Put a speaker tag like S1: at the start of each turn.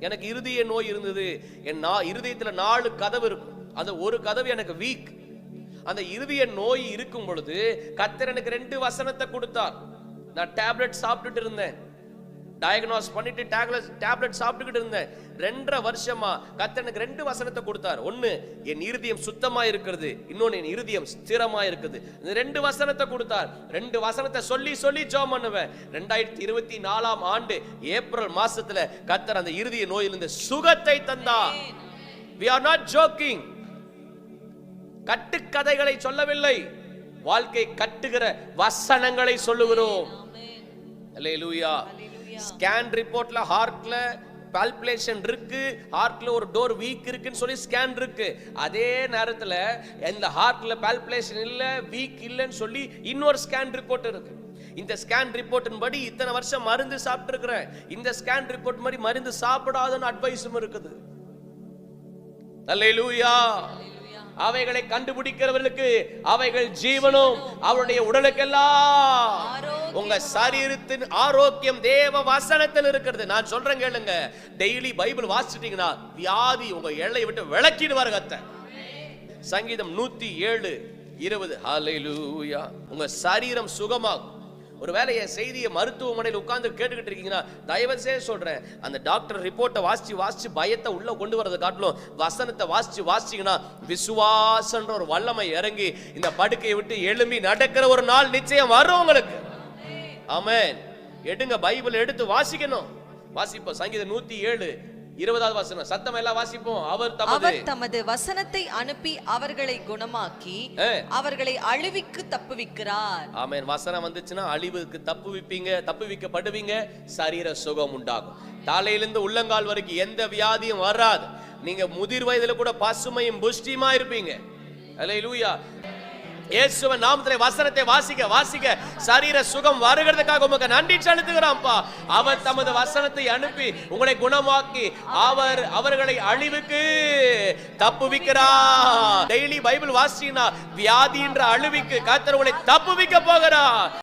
S1: எனக்கு இருதய நோய் இருந்தது. என் இருதயத்துல 4 கதவு இருக்கும். அந்த ஒரு கதவு எனக்கு வீக். அந்த இருதய நோய் இருக்கும் பொழுது கர்த்தர் எனக்கு 2 வசனத்தை கொடுத்தார். நான் டேப்லெட் சாப்பிட்டுட்டு இருந்தேன். டயக்னோஸ் பண்ணிட்டு டேப்லெட் சாப்பிட்டுக்கிட்டு இருந்தேன். 2.5 வருஷமா கர்த்தர் எனக்கு 2 வசனத்தை கொடுத்தார். ஒன்னு, என் இருதயம் சுத்தமா இருக்கிறது. இன்னொன்னு, என் இருதயம் ஸ்திரமா இருக்குது. இந்த 2 வசனத்தை கொடுத்தார். 2 வசனத்தை சொல்லி சொல்லி ஜெபம் பண்ணுவேன். 2024ஆம் ஆண்டு ஏப்ரல் மாசத்துல கர்த்தர் அந்த இருதய நோயிலிருந்து சுகத்தை தந்தார். We are not joking. கட்டுக்கதைகளை சொல்லவில்லை, வாழ்க்கை கட்டுகிற வசனங்களை சொல்லுகிறோம். அல்லேலூயா. ஸ்கேன் ரிப்போர்ட்ல ஹார்ட்ல பால்பிலேஷன் இருக்கு, ஹார்ட்ல ஒரு டோர் வீக் இருக்குன்னு சொல்லி ஸ்கேன் இருக்கு. அதே நேரத்துல இந்த ஹார்ட்ல பால்பிலேஷன் இல்ல, வீக் இல்லன்னு சொல்லி இன்னொரு ஸ்கேன் ரிப்போர்ட் இருக்கு. இந்த ஸ்கேன் ரிப்போர்ட்டின் படி இத்தனை வருஷம் மருந்து சாப்பிட்டு இருக்கிறேன், இந்த ஸ்கேன் ரிப்போர்ட் மாதிரி மருந்து சாப்பிடாதன்னு அட்வைஸும் இருக்குது. அல்லேலூயா. அவைகளை கண்டுபிடிக்கிறவர்களுக்கு அவைகள் ஜீவனும் அவருடைய உடலுக்கெல்லாம் உங்க சரீரத்தின் ஆரோக்கியம் தேவ வசனத்தில் இருக்கிறது. நான் சொல்றேன் கேளுங்க, டெய்லி பைபிள் வாசிச்சிட்டீங்கன்னா வியாதி உங்க எல்லையை விட்டு விலக்கிடுவார் கர்த்தர். சங்கீதம் 107:20. ஹல்லேலூயா. உங்க சரீரம் சுகமாகும். ஒருவேளை என் செய்தியை மருத்துவமனையில் உட்கார்ந்து கேட்டுக்கிட்டு இருக்கீங்கன்னா தயவு செய்து சொல்றேன், அந்த டாக்டர் ரிப்போர்ட்டை வாசிச்சு பயத்தை உள்ள கொண்டு வரதை காட்டிலும் வசனத்தை வாசிச்சீங்கன்னா விசுவாசன்ற ஒரு வல்லமை இறங்கி இந்த படுக்கையை விட்டு எழும்பி நடக்கிற ஒரு நாள் நிச்சயம் வரும் உங்களுக்கு. ஆமென். எடுங்க, பைபிள் எடுத்து வாசிக்கணும். வாசிப்போம். சங்கீதம் 107:20 வசனம். சத்தம் எல்லாம் வாசிப்போம். அவர் தமது வசனத்தை அனுப்பி அவர்களை குணமாக்கி அவர்களை அழிவுக்கு தப்புவிக்கிறார். ஆமென். வசனம் வந்துச்சுன்னா அழிவுக்கு தப்புவிக்கப்படுவீங்க. சரீர சுகம் உண்டாகும். தலையிலிருந்து உள்ளங்கால் வரைக்கும் எந்த வியாதியும் வராது. நீங்க முதிர் வயதுல கூட பசுமையும் புஷ்டியுமா இருப்பீங்க. அல்லேலூயா. இயேசுவின் நாமத்திலே வசனத்தை வாசிக்க சரீர சுகம் வருகிறதுக்காக உமக்கு நன்றி செலுத்துகிறோம்ப்பா. அவர் தமது வசனத்தை அனுப்பி உங்களை குணமாக்கி அவர்களை அழிவுக்கு தப்புவிக்கிறார். டெய்லி பைபிள் வாசினா வியாதி என்ற அழிவுக்கு கர்த்தர் உங்களை தப்புவிக்க போகிறார்.